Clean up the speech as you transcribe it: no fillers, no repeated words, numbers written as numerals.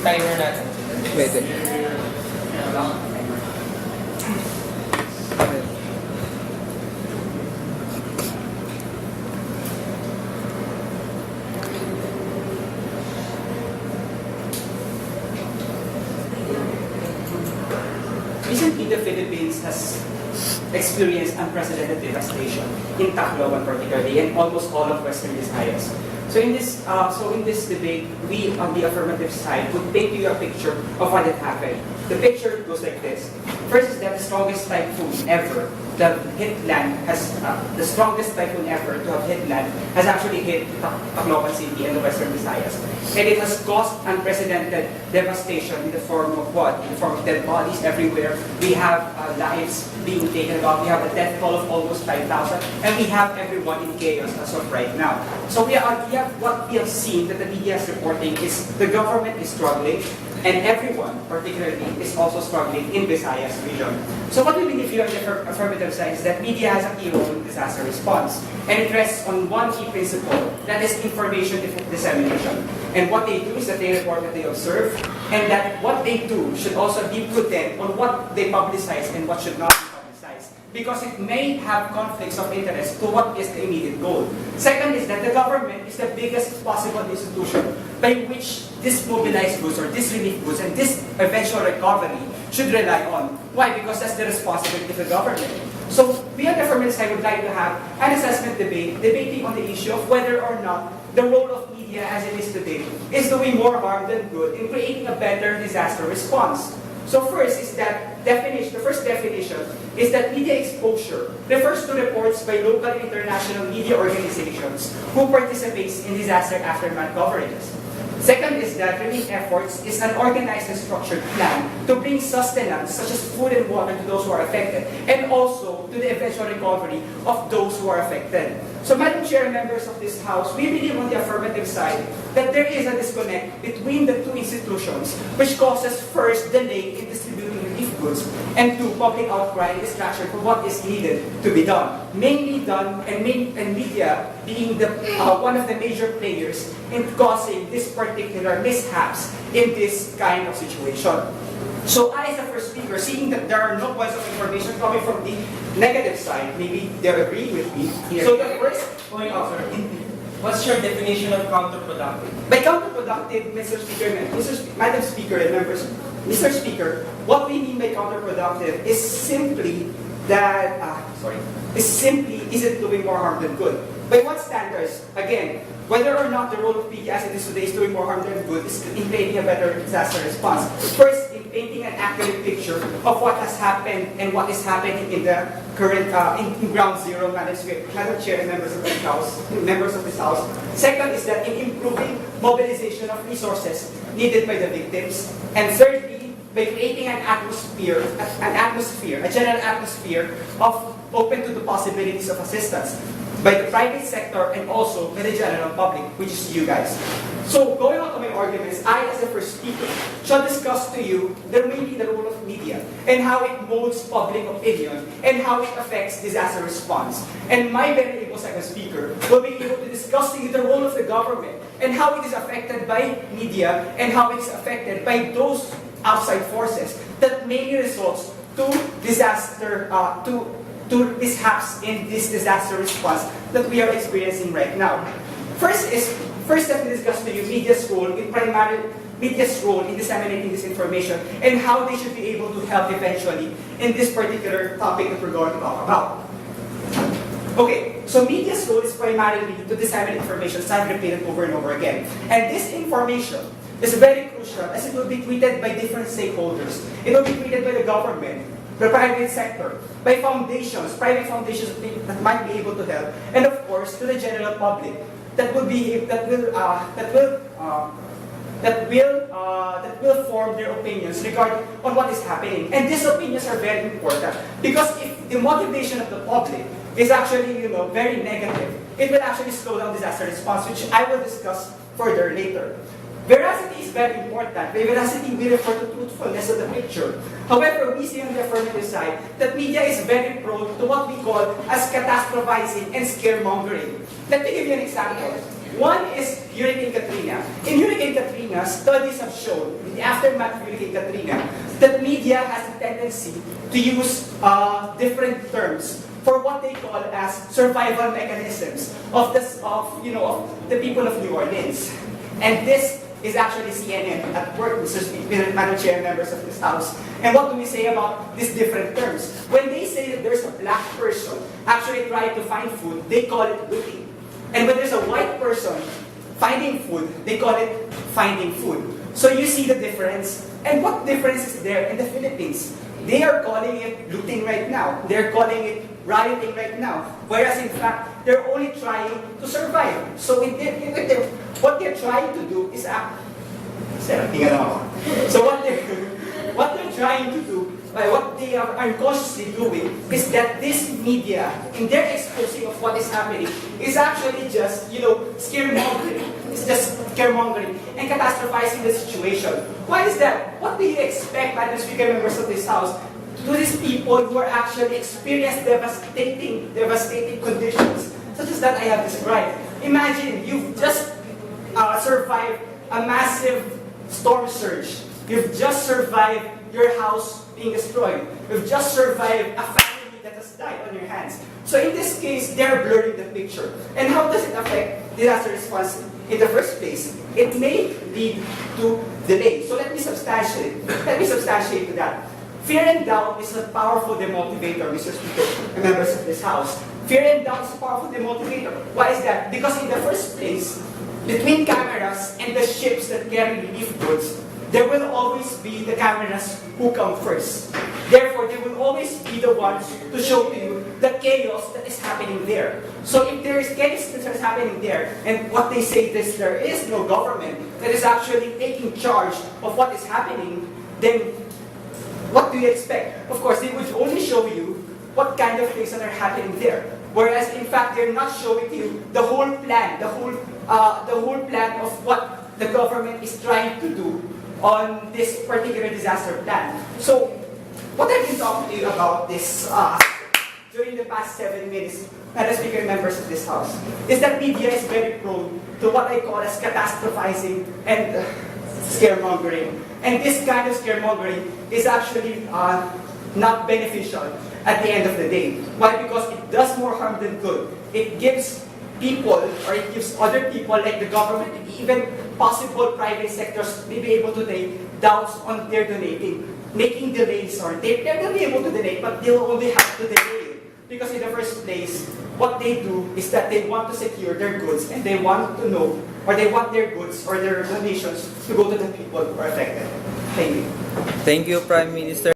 timer natin. Pwede. Recently, the Philippines has experienced unprecedented devastation in Tacloban particularly, and almost all of Western Visayas. So in this debate, we on the affirmative side would paint you a picture of what had happened. The picture goes like this. First is that the strongest typhoon ever that hit land has the strongest typhoon ever to have hit land has actually hit Tacloban City and the Western Visayas, and it has caused unprecedented devastation in the form of what? In the form of dead bodies everywhere. We have lives being taken about. We have a death toll of almost 5,000, and we have everyone in chaos as of right now. So what we have seen that the media is reporting is the government is struggling, and everyone, particularly, is also struggling in Visayas region. So what we believe here on the affirmative side is that media has a key role in disaster response, and it rests on one key principle, that is information dissemination. And what they do is that they report what they observe, and that what they do should also be prudent on what they publicize and what should not be publicized, because it may have conflicts of interest to what is the immediate goal. Second is that the government is the biggest possible institution by which this mobilized goods or this relief goods and this eventual recovery should rely on. Why? Because that's the responsibility of the government. So we on the affirmative side would like to have an assessment debate, debating on the issue of whether or not the role of media as it is today is doing more harm than good in creating a better disaster response. So first is that definition, the first definition is that media exposure refers to reports by local and international media organizations who participates in disaster aftermath coverages. Second is that relief efforts is an organized and structured plan to bring sustenance such as food and water to those who are affected, and also to the eventual recovery of those who are affected. So Madam Chair and members of this House, we believe on the affirmative side that there is a disconnect between the two institutions, which causes first delay in distributing relief goods, and two, public outcry and distraction for what is needed to be done. Mainly done, and media being one of the major players in causing this particular mishaps in this kind of situation. So I, as the first speaker, seeing that there are no points of information coming from the negative side, maybe they're agreeing with me. Here. So the first point of What's your definition of counterproductive? by counterproductive, Madam Speaker and members, Mr. Speaker, what we mean by counterproductive is simply that, isn't doing more harm than good. By what standards? Again, whether or not the role of media as it is today is doing more harm than good is in creating a better disaster response. First, in painting an accurate picture of what has happened and what is happening in the current in ground zero, Madam Chair and members of this House. Second is that in improving mobilization of resources needed by the victims. And thirdly, by creating a general atmosphere of open to the possibilities of assistance by the private sector and also by the general public, which is you guys. So going on to my arguments, I as the first speaker shall discuss to you the role of media and how it molds public opinion and how it affects disaster response. And my very able second speaker will be able to discuss to you the role of the government and how it is affected by media and how it is affected by those outside forces that mainly results to disaster, to mishaps in this disaster response that we are experiencing right now. First, let me discuss to you media's role in disseminating this information and how they should be able to help eventually in this particular topic that we're going to talk about. Okay, so media's role is primarily to disseminate information, as I've repeated over and over again. And this information is very crucial as it will be treated by different stakeholders. It will be treated by the government, the private sector, by foundations, private foundations that might be able to help, and of course to the general public that will form their opinions regarding on what is happening. And these opinions are very important because if the motivation of the public is actually very negative, it will actually slow down disaster response, which I will discuss further later. Veracity is very important. By veracity, we refer to truthfulness of the picture. However, we see on the affirmative side that media is very prone to what we call as catastrophizing and scaremongering. Let me give you an example. One is Hurricane Katrina. In Hurricane Katrina, studies have shown, in the aftermath of Hurricane Katrina, that media has a tendency to use different terms for what they call as survival mechanisms of the people of New Orleans. And this is actually CNN at work, Mr. Speaker, Madam Chair, members of this House. And what do we say about these different terms? When they say that there's a black person actually trying to find food, they call it looting. And when there's a white person finding food, they call it finding food. So you see the difference. And what difference is there in the Philippines? They are calling it looting right now. They're calling it rioting right now. Whereas in fact, they're only trying to survive. So what they're trying to do is so what they're trying to do, what they are unconsciously doing, is that this media, in their exposing of what is happening, is actually just, scaremongering. It's just scaremongering and catastrophizing the situation. Why is that? What do you expect, Madam Speaker, members of this House, to these people who are actually experiencing devastating conditions, such as that I have described? Imagine you've just survived a massive storm surge. You've just survived your house being destroyed. You've just survived a family that has died on your hands. So in this case, they're blurring the picture. And how does it affect disaster response in the first place? It may lead to delay. So let me substantiate to that. Fear and doubt is a powerful demotivator, Mr. Speaker, and members of this House. Fear and doubt is a powerful demotivator. Why is that? Because in the first place, between cameras and the ships that carry relief goods, there will always be the cameras who come first. Therefore, they will always be the ones to show to you the chaos that is happening there. So if there is chaos that is happening there, and what they say is there is no government that is actually taking charge of what is happening, then what do you expect? Of course, they would only show you what kind of things that are happening there. Whereas, in fact, they're not showing you the whole plan, the whole plan of what the government is trying to do on this particular disaster plan. So, what I've been talking to you about this during the past 7 minutes, Madam Speaker, members of this House, is that media is very prone to what I call as catastrophizing and scaremongering. And this kind of scaremongering is actually not beneficial at the end of the day. Why? Because it does more harm than good. It gives people, or it gives other people like the government, even possible private sectors, may be able to take doubts on their donating, making delays, or they're going to be able to donate, but they'll only have to delay it. Because in the first place, what they do is that they want to secure their goods, and they want to know, or they want their goods or their donations to go to the people who are affected. Thank you. Thank you, Prime Minister.